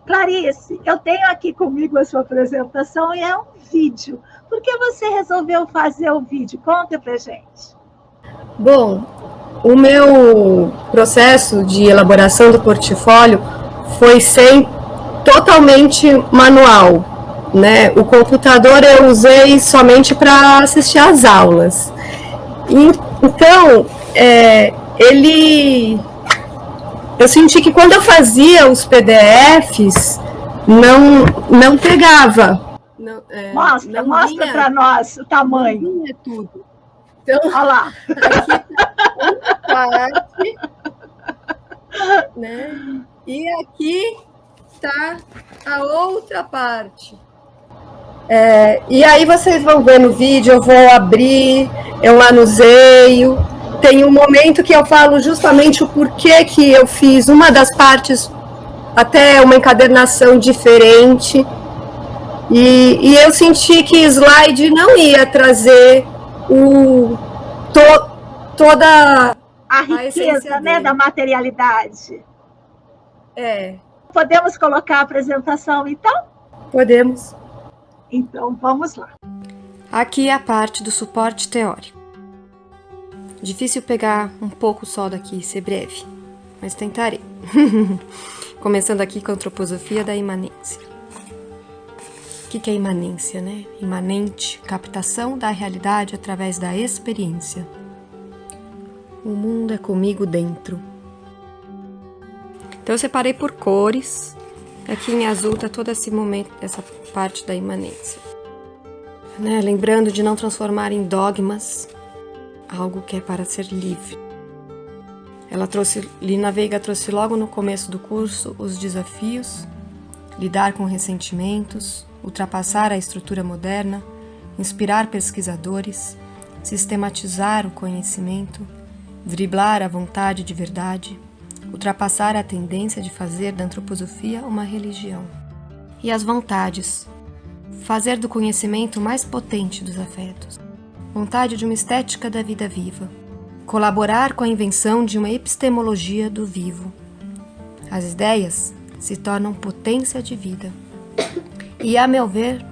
Clarice, eu tenho aqui comigo a sua apresentação e é um vídeo. Por que você resolveu fazer o vídeo? Conta pra gente. Bom, o meu processo de elaboração do portfólio foi totalmente manual, né? O computador eu usei somente para assistir às aulas. Então, eu senti que quando eu fazia os PDFs, não pegava. Mostra para nós o tamanho. Não vinha tudo. Então, olha lá. Aqui tá uma parte, né? E aqui tá a outra parte. E aí vocês vão ver no vídeo, eu vou abrir, eu manuseio. Tem um momento que eu falo justamente o porquê que eu fiz uma das partes, até uma encadernação diferente. E eu senti que slide não ia trazer toda a riqueza, né, da materialidade. Podemos colocar a apresentação, então? Podemos. Então, vamos lá. Aqui é a parte do suporte teórico. Difícil pegar um pouco só daqui e ser breve, mas tentarei. Começando aqui com a antroposofia da imanência. O que é imanência, né? Imanente, captação da realidade através da experiência. O mundo é comigo dentro. Então eu separei por cores. Aqui em azul tá todo esse momento, essa parte da imanência. Né? Lembrando de não transformar em dogmas algo que é para ser livre. Lina Veiga trouxe logo no começo do curso os desafios, lidar com ressentimentos, ultrapassar a estrutura moderna, inspirar pesquisadores, sistematizar o conhecimento, driblar a vontade de verdade, ultrapassar a tendência de fazer da antroposofia uma religião. E as vontades, fazer do conhecimento mais potente dos afetos, vontade de uma estética da vida viva, colaborar com a invenção de uma epistemologia do vivo. As ideias se tornam potência de vida. E, a meu ver,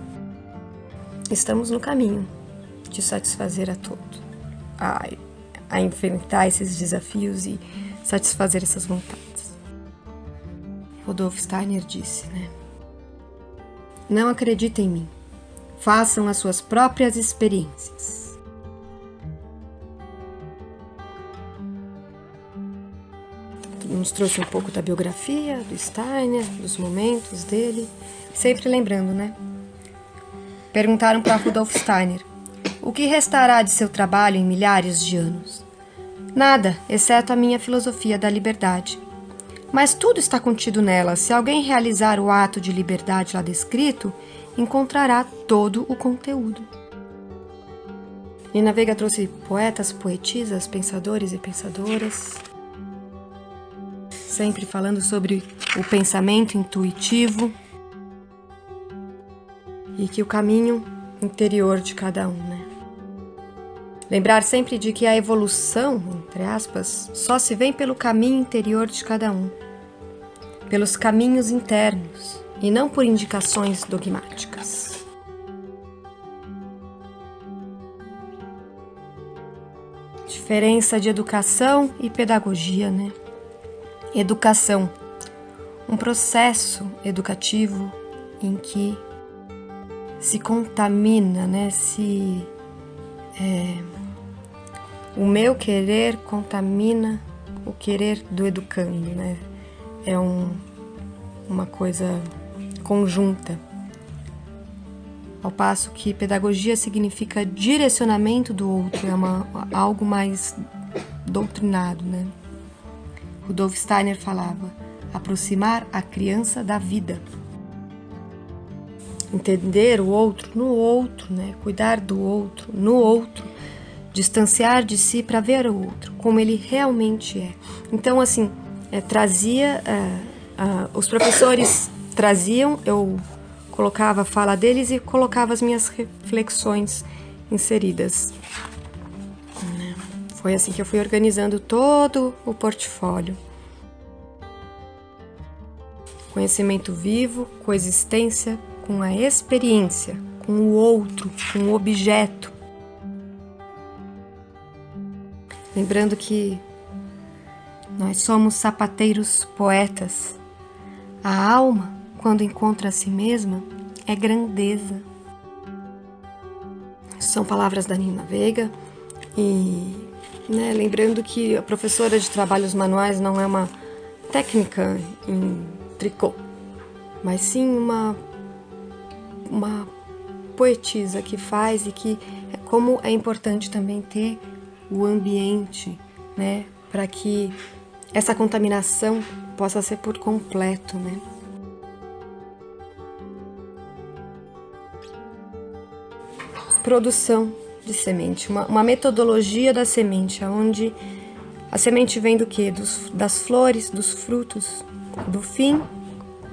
estamos no caminho de satisfazer a todos, a enfrentar esses desafios e satisfazer essas vontades. Rudolf Steiner disse, né? Não acreditem em mim. Façam as suas próprias experiências. Nos trouxe um pouco da biografia do Steiner, dos momentos dele, sempre lembrando, né? Perguntaram para Rudolf Steiner: o que restará de seu trabalho em milhares de anos? Nada, exceto a minha filosofia da liberdade. Mas tudo está contido nela. Se alguém realizar o ato de liberdade lá descrito, encontrará todo o conteúdo. Lina Veiga trouxe poetas, poetisas, pensadores e pensadoras, sempre falando sobre o pensamento intuitivo e que o caminho interior de cada um, né? Lembrar sempre de que a evolução, entre aspas, só se vê pelo caminho interior de cada um, pelos caminhos internos e não por indicações dogmáticas. Diferença de educação e pedagogia, né? Educação, um processo educativo em que se contamina, né? O meu querer contamina o querer do educando, né? É uma coisa conjunta. Ao passo que pedagogia significa direcionamento do outro, é algo mais doutrinado, né? Rudolf Steiner falava: aproximar a criança da vida. Entender o outro no outro, né? Cuidar do outro no outro. Distanciar de si para ver o outro, como ele realmente é. Então, assim, os professores traziam, eu colocava a fala deles e colocava as minhas reflexões inseridas. Foi assim que eu fui organizando todo o portfólio. conhecimento vivo, coexistência com a experiência, com o outro, com o objeto. Lembrando que nós somos sapateiros poetas. A alma, quando encontra a si mesma, é grandeza. São palavras da Nina Veiga. E lembrando que a professora de trabalhos manuais não é uma técnica em tricô, mas sim uma poetisa que faz, e que como é importante também ter o ambiente, né, para que essa contaminação possa ser por completo, né? Produção de semente, uma metodologia da semente, onde a semente vem do quê? Das flores, dos frutos. Do fim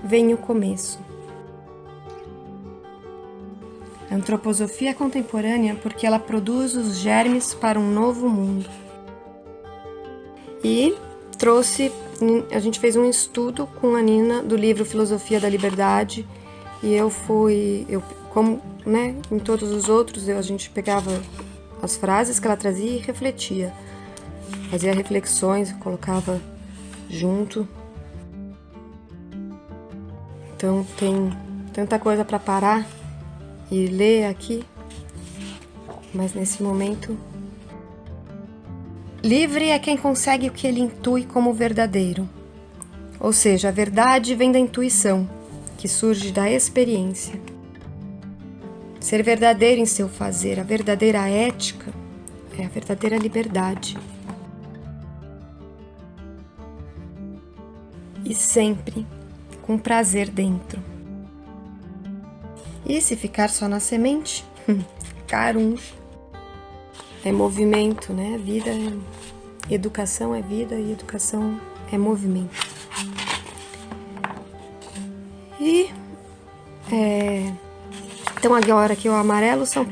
vem o começo. A antroposofia é contemporânea porque ela produz os germes para um novo mundo. E a gente fez um estudo com a Nina do livro Filosofia da Liberdade, e como em todos os outros, a gente pegava as frases que ela trazia e refletia. Fazia reflexões, colocava junto. Então tem tanta coisa para parar e ler aqui, mas nesse momento, livre é quem consegue o que ele intui como verdadeiro. Ou seja, a verdade vem da intuição, que surge da experiência. Ser verdadeiro em seu fazer, a verdadeira ética, é a verdadeira liberdade. E sempre com prazer dentro. E se ficar só na semente? Carum. É movimento, né? Vida educação é vida e educação é movimento. E então agora aqui o amarelo são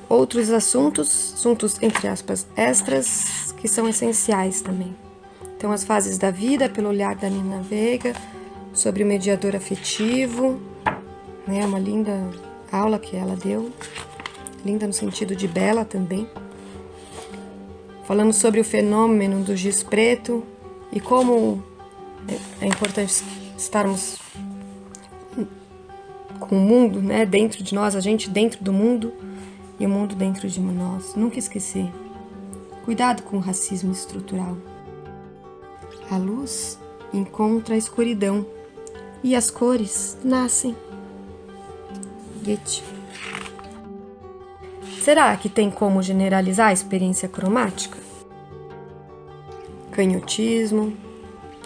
outros assuntos entre aspas extras, que são essenciais também. Então as fases da vida pelo olhar da Nina Veiga, sobre o mediador afetivo, né? Uma linda aula que ela deu, linda no sentido de bela também, falando sobre o fenômeno do giz preto e como é importante estarmos com o mundo, né, dentro de nós, a gente dentro do mundo e o mundo dentro de nós. Nunca esquecer. Cuidado com o racismo estrutural. A luz encontra a escuridão e as cores nascem. Goethe. Será que tem como generalizar a experiência cromática? Canhotismo,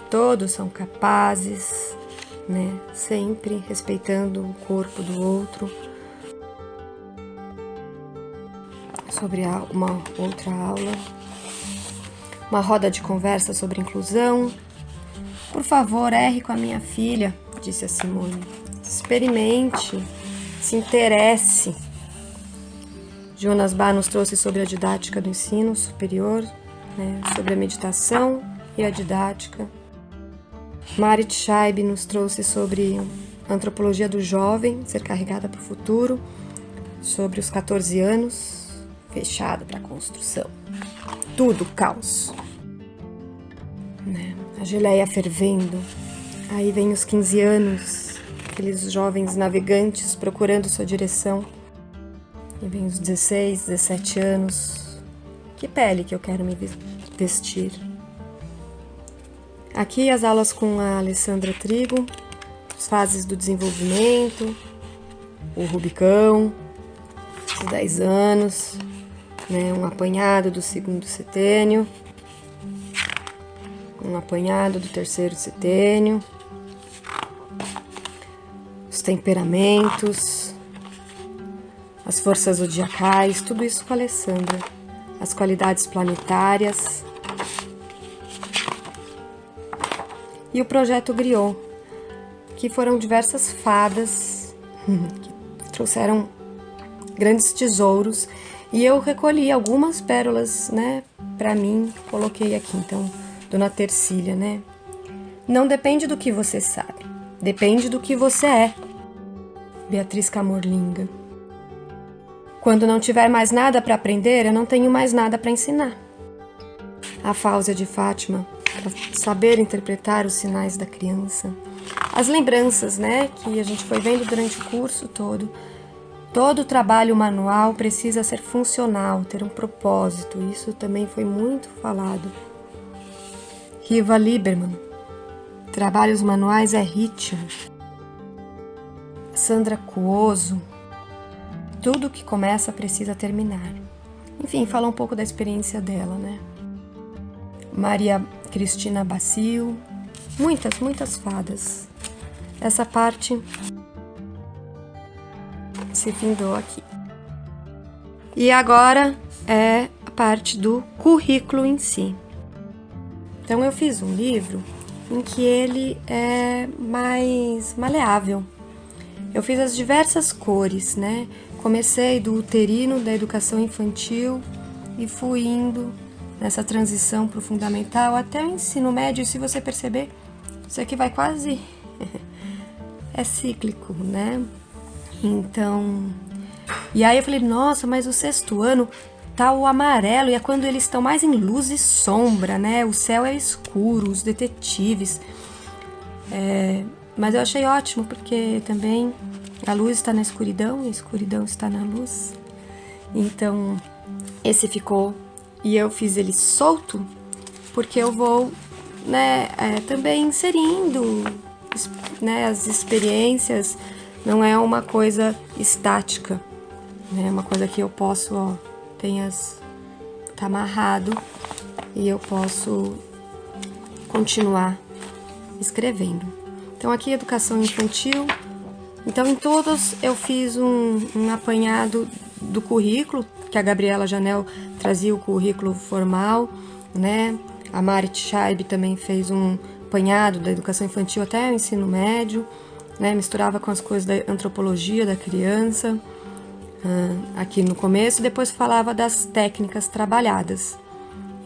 todos são capazes, né? Sempre respeitando o corpo do outro. Sobre uma outra aula, uma roda de conversa sobre inclusão. Por favor, erre com a minha filha, disse a Simone. Experimente, se interesse. Jonas Bar nos trouxe sobre a didática do ensino superior, né, sobre a meditação e a didática. Marit Scheib nos trouxe sobre a antropologia do jovem, ser carregada para o futuro, sobre os 14 anos, fechado para a construção. Tudo caos. Né? A geleia fervendo. Aí vem os 15 anos, aqueles jovens navegantes procurando sua direção. E vem os 16, 17 anos. Que pele que eu quero me vestir? Aqui as aulas com a Alessandra Trigo, as fases do desenvolvimento, o Rubicão, os 10 anos, né, um apanhado do segundo setênio, um apanhado do terceiro setênio, os temperamentos, as forças zodiacais, tudo isso com a Alessandra, as qualidades planetárias e o projeto Griot, que foram diversas fadas que trouxeram grandes tesouros, e eu recolhi algumas pérolas, né, para mim, coloquei aqui. Então, Dona Tercília, né, Não depende do que você sabe, depende do que você é. Beatriz Camorlinga. Quando não tiver mais nada para aprender, eu não tenho mais nada para ensinar. A Fáuzia de Fátima, para saber interpretar os sinais da criança. As lembranças, né, que a gente foi vendo durante o curso todo. Todo trabalho manual precisa ser funcional, ter um propósito. Isso também foi muito falado. Riva Lieberman. Trabalhos manuais é ritmo. Sandra Cuoso. Tudo que começa precisa terminar. Enfim, fala um pouco da experiência dela, né? Maria Cristina Bacio. Muitas fadas. Essa parte se findou aqui. E agora é a parte do currículo em si. Então eu fiz um livro em que ele é mais maleável. Eu fiz as diversas cores, né? Comecei do uterino, da educação infantil e fui indo nessa transição para o fundamental até o ensino médio. E se você perceber, isso aqui vai quase... é cíclico, né? Então... E aí eu falei, nossa, mas o 6º ano tá o amarelo, e é quando eles estão mais em luz e sombra, né? O céu é escuro, os detetives. Mas eu achei ótimo, porque também a luz está na escuridão e a escuridão está na luz. Então, esse ficou, e eu fiz ele solto, porque eu vou, né, também inserindo, né, as experiências. Não é uma coisa estática, né? É uma coisa que eu posso, ó, tá amarrado e eu posso continuar escrevendo. Então aqui educação infantil. Então em todos eu fiz um apanhado do currículo, que a Gabriela Janel trazia o currículo formal, né? A Marit Scheib também fez um apanhado da educação infantil até o ensino médio, né? Misturava com as coisas da antropologia da criança, aqui no começo, depois falava das técnicas trabalhadas.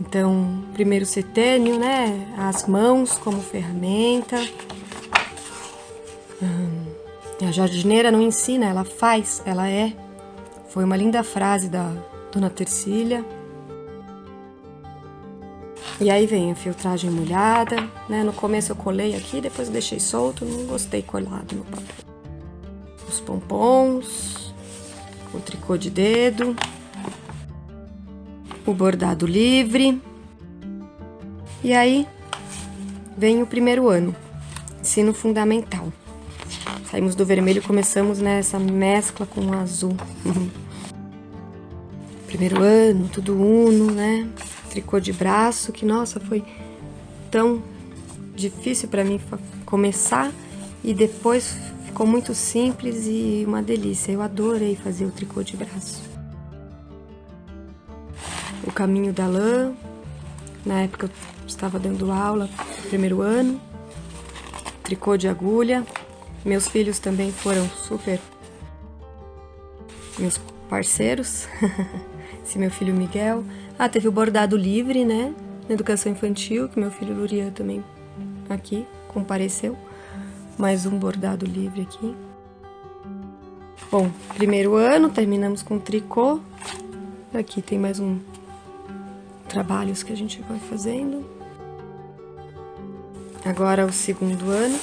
Então, primeiro setênio, né? As mãos como ferramenta. A jardineira não ensina, ela faz, ela é. Foi uma linda frase da Dona Tercília. E aí vem a filtragem molhada, né? No começo eu colei aqui, depois eu deixei solto, não gostei colado no papel. Os pompons, o tricô de dedo, o bordado livre. E aí vem o 1º ano, ensino fundamental. Saímos do vermelho e começamos nessa mescla com o azul. 1º ano, tudo uno, né? Tricô de braço, que nossa, foi tão difícil para mim começar, e depois ficou muito simples e uma delícia. Eu adorei fazer o tricô de braço. O caminho da lã, na época eu estava dando aula no 1º ano, tricô de agulha. Meus filhos também foram super meus parceiros. Esse meu filho Miguel. Teve o bordado livre, né? Na educação infantil, que meu filho Lurian também aqui compareceu. Mais um bordado livre aqui. Bom, 1º ano, terminamos com tricô. Aqui tem mais trabalhos que a gente vai fazendo. Agora o 2º ano.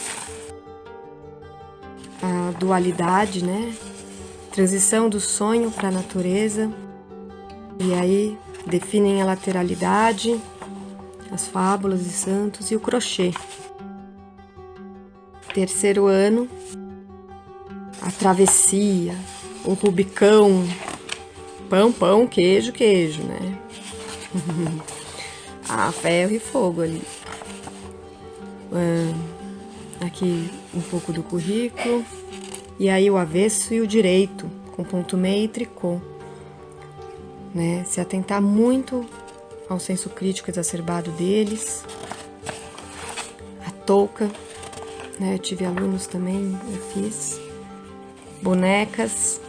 A dualidade, né? Transição do sonho para a natureza. E aí definem a lateralidade, as fábulas e santos e o crochê. 3º ano, a travessia, o rubicão, pão, queijo, né? Ferro e fogo ali. Aqui um pouco do currículo. E aí o avesso e o direito, com ponto meio e tricô. Né? Se atentar muito ao senso crítico exacerbado deles. A touca, né? Eu tive alunos também, eu fiz. Bonecas.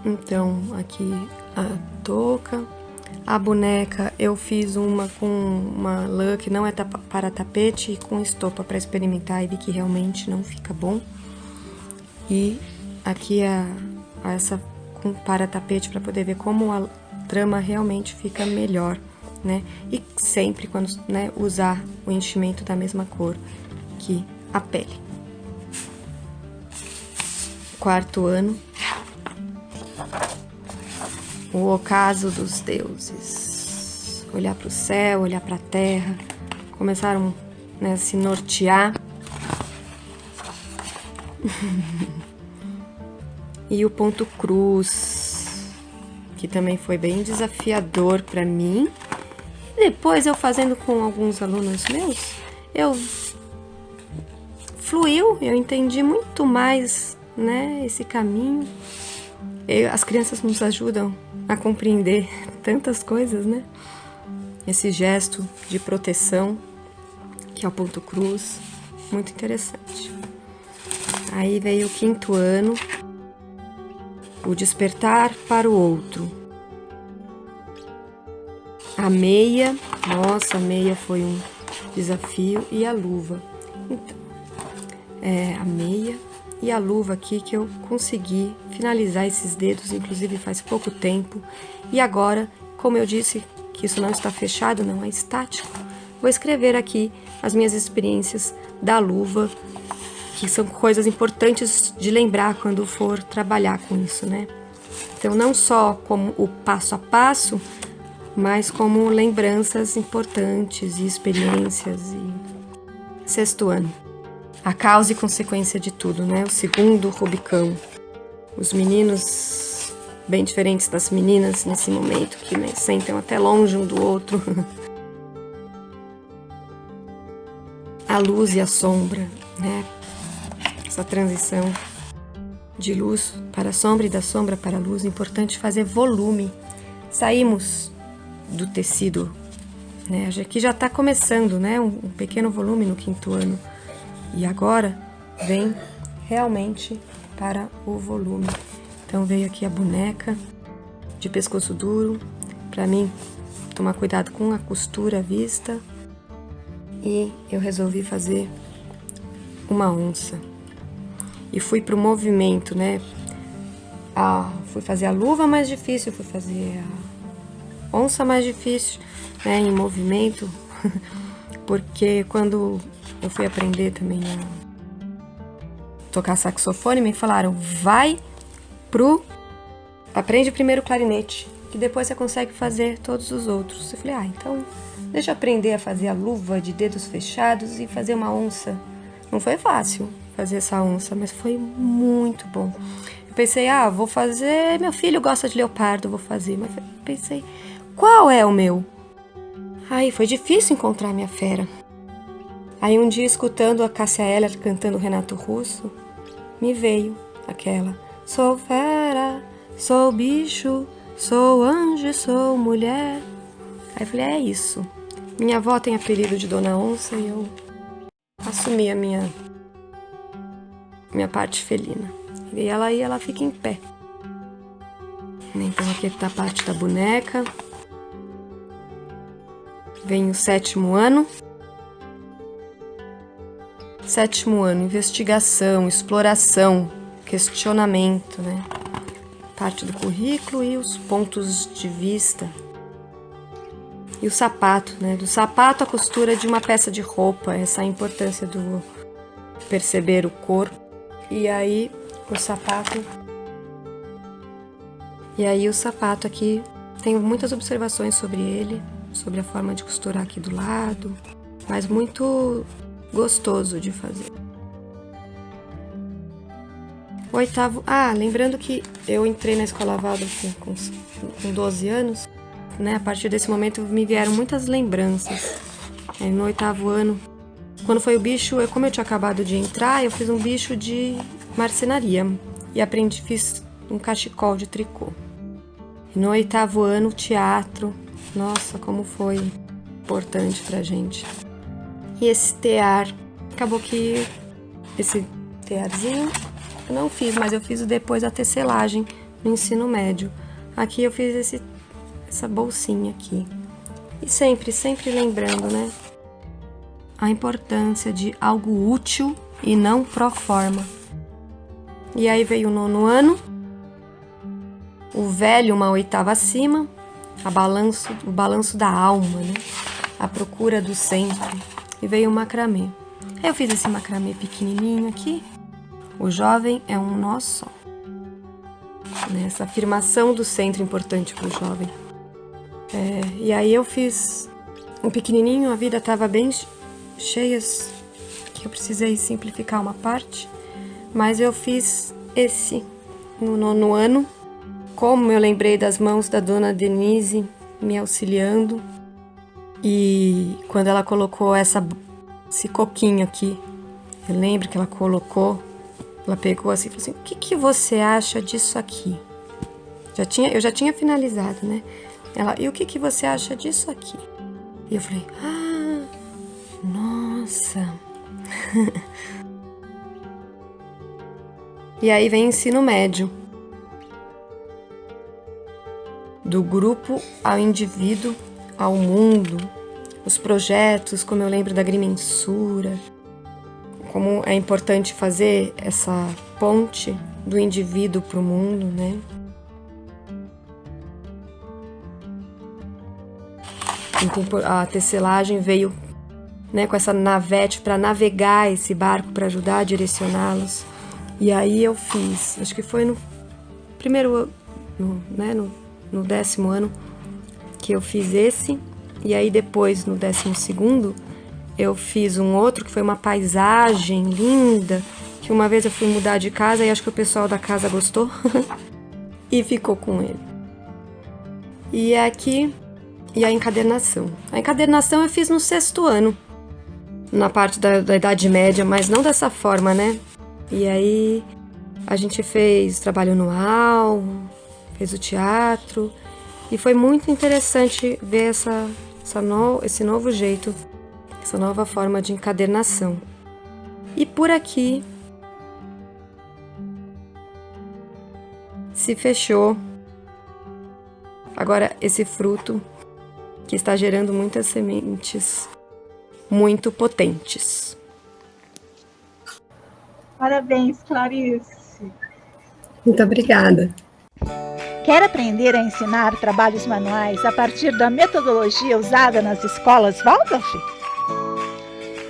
Então, aqui a touca. A boneca eu fiz uma com uma lã que não é para tapete e com estopa para experimentar e vi que realmente não fica bom. E aqui essa com para tapete para poder ver como a trama realmente fica melhor, né? E sempre quando, né, usar o enchimento da mesma cor que a pele. 4º ano. O ocaso dos deuses. Olhar para o céu, olhar para a terra. Começaram, né, a se nortear. E o ponto cruz, que também foi bem desafiador para mim. E depois eu fazendo com alguns alunos meus, fluiu, eu entendi muito mais, né, esse caminho. As crianças nos ajudam a compreender tantas coisas, né? Esse gesto de proteção, que é o ponto cruz, muito interessante. Aí veio o 5º ano, o despertar para o outro. A meia, nossa, a meia foi um desafio, e a luva. Então, a meia e a luva aqui que eu consegui finalizar esses dedos, inclusive faz pouco tempo. E agora, como eu disse que isso não está fechado, não é estático, vou escrever aqui as minhas experiências da luva, que são coisas importantes de lembrar quando for trabalhar com isso, né? Então, não só como o passo a passo, mas como lembranças importantes e experiências. 6º ano. A causa e consequência de tudo, né? O 2º Rubicão. Os meninos bem diferentes das meninas nesse momento, que, né, sentem até longe um do outro. A luz e a sombra, né? Essa transição de luz para a sombra e da sombra para a luz. Importante fazer volume. Saímos do tecido, né? Aqui já está começando, né? Um pequeno volume no 5º ano. E agora vem realmente para o volume. Então veio aqui a boneca de pescoço duro. Para mim, tomar cuidado com a costura à vista. E eu resolvi fazer uma onça. E fui para o movimento, né? Fui fazer a luva mais difícil, fui fazer a onça mais difícil, né? Em movimento. Porque quando eu fui aprender também a tocar saxofone, me falaram, aprende primeiro o clarinete, que depois você consegue fazer todos os outros. Eu falei, então deixa eu aprender a fazer a luva de dedos fechados e fazer uma onça. Não foi fácil fazer essa onça, mas foi muito bom. Eu pensei, vou fazer, meu filho gosta de leopardo, vou fazer. Mas pensei, qual é o meu? Aí foi difícil encontrar a minha fera. Aí um dia, escutando a Cássia Eller cantando Renato Russo, me veio aquela: sou fera, sou bicho, sou anjo, sou mulher. Aí eu falei, é isso. Minha avó tem apelido de Dona Onça e eu assumi a minha parte felina. E ela fica em pé. Então aqui está a parte da boneca. Vem o 7º ano. 7º ano, investigação, exploração, questionamento, né? Parte do currículo e os pontos de vista. E o sapato, né? Do sapato à costura de uma peça de roupa, essa é a importância do perceber o corpo. E aí o sapato aqui, tenho muitas observações sobre ele, sobre a forma de costurar aqui do lado, mas muito gostoso de fazer. 8º, lembrando que eu entrei na Escola Waldorf com 12 anos, né? A partir desse momento me vieram muitas lembranças. No 8º ano, quando foi o bicho, como eu tinha acabado de entrar, eu fiz um bicho de marcenaria e fiz um cachecol de tricô. No 8º ano, teatro, nossa, como foi importante pra gente. E esse tear, acabou que esse tearzinho eu não fiz, mas eu fiz depois a tecelagem no ensino médio. Aqui eu fiz essa bolsinha aqui. E sempre lembrando, né? A importância de algo útil e não pro forma. E aí veio o 9º ano, o velho uma oitava acima, o balanço da alma, né? A procura do centro. E veio o macramê. Aí eu fiz esse macramê pequenininho aqui. O jovem é um nó só. Essa afirmação do centro importante para o jovem. E aí eu fiz um pequenininho, a vida estava bem cheia, que eu precisei simplificar uma parte. Mas eu fiz esse no 9º ano. Como eu lembrei das mãos da dona Denise me auxiliando. E quando ela colocou esse coquinho aqui, eu lembro que ela colocou, ela pegou assim e falou assim: o que você acha disso aqui? Eu já tinha finalizado, né? Ela, e o que você acha disso aqui? E eu falei, nossa. E aí vem ensino médio. Do grupo ao indivíduo, ao mundo, os projetos, como eu lembro da agrimensura, como é importante fazer essa ponte do indivíduo para o mundo, né? Então, a tecelagem veio, né, com essa navete para navegar esse barco, para ajudar a direcioná-los. E aí eu fiz, acho que foi no primeiro, no 10º ano que eu fiz esse. E aí depois, no 12º, eu fiz um outro que foi uma paisagem linda, que uma vez eu fui mudar de casa e acho que o pessoal da casa gostou e ficou com ele. E aqui, e a encadernação. A encadernação eu fiz no 6º ano, na parte da Idade Média, mas não dessa forma, né? E aí a gente fez trabalho anual, fez o teatro, e foi muito interessante ver esse novo jeito, essa nova forma de encadernação. E por aqui se fechou agora esse fruto que está gerando muitas sementes muito potentes. Parabéns, Clarice. Muito obrigada. Quer aprender a ensinar trabalhos manuais a partir da metodologia usada nas escolas Waldorf?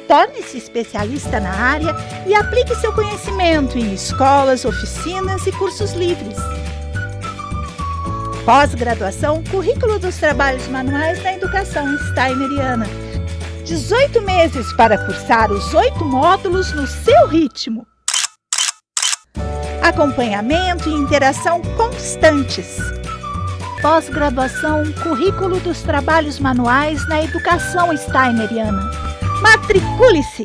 Torne-se especialista na área e aplique seu conhecimento em escolas, oficinas e cursos livres. Pós-graduação, Currículo dos Trabalhos Manuais na Educação Steineriana. 18 meses para cursar os 8 módulos no seu ritmo. Acompanhamento e interação constantes. Pós-graduação, Currículo dos Trabalhos Manuais na Educação Steineriana. Matricule-se!